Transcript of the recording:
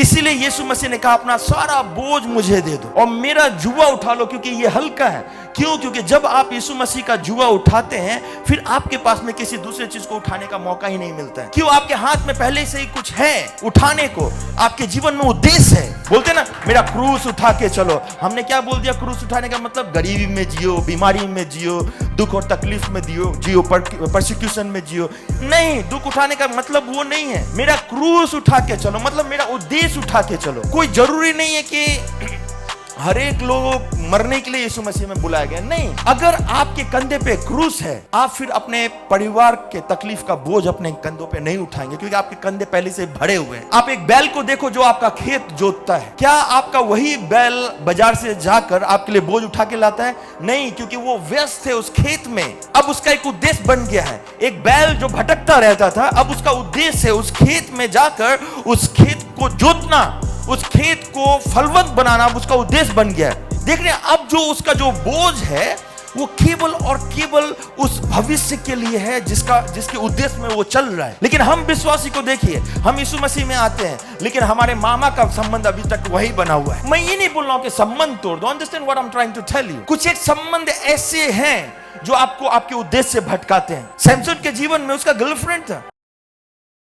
इसीलिए यीशु मसीह ने कहा अपना सारा बोझ मुझे दे दो और मेरा जुआ उठा लो क्योंकि ये हल्का है। क्यों? क्योंकि जब आप यीशु मसीह का जुआ उठाते हैं फिर आपके पास में किसी दूसरे चीज को उठाने का मौका ही नहीं मिलता है। क्यों? आपके हाथ में पहले से ही कुछ है उठाने को, आपके जीवन में उद्देश्य है। बोलते ना मेरा क्रूस उठा के चलो। हमने क्या बोल दिया? क्रूस उठाने का मतलब गरीबी में जियो, बीमारी में जियो, दुख और तकलीफ में जियो, परसिक्यूशन में जियो। नहीं, दुख उठाने का मतलब वो नहीं है। मेरा क्रूस उठा के चलो मतलब मेरा उद्देश्य उठा के चलो। कोई जरूरी नहीं है कि हर एक लोग मरने के लिए यीशु मसीह में बुलाया गया, नहीं। अगर आपके कंधे पे क्रूस है, आप फिर अपने परिवार के तकलीफ का बोझ अपने कंधों पे नहीं उठाएंगे क्योंकि आपके कंधे पहले से भरे हुए हैं। आप एक बैल को देखो जो आपका खेत जोतता है, क्या आपका वही बैल बाजार से जाकर आपके लिए बोझ उठा के लाता है? नहीं, क्योंकि वो व्यस्त है उस खेत में। अब उसका एक उद्देश्य बन गया है। एक बैल जो भटकता रहता था, अब उसका उद्देश्य है उस खेत में जाकर उस खेत को जोतना, उस खेत को फलवंत बनाना, उसका उद्देश्य बन गया है। देख रहे हैं, अब जो उसका जो बोझ है वो केवल और केवल उस भविष्य के लिए है जिसके उद्देश्य में वो चल रहा है। लेकिन हम विश्वासी को देखिए, हम यीशु मसीह में आते हैं लेकिन हमारे मामा का संबंध अभी तक वही बना हुआ है। मैं ये नहीं बोल रहा हूं कि संबंध तोड़ दो। Understand what I am trying to tell you. कुछ एक संबंध ऐसे हैं जो आपको आपके उद्देश्य से भटकाते हैं। सैमसन के जीवन में उसका गर्लफ्रेंड था,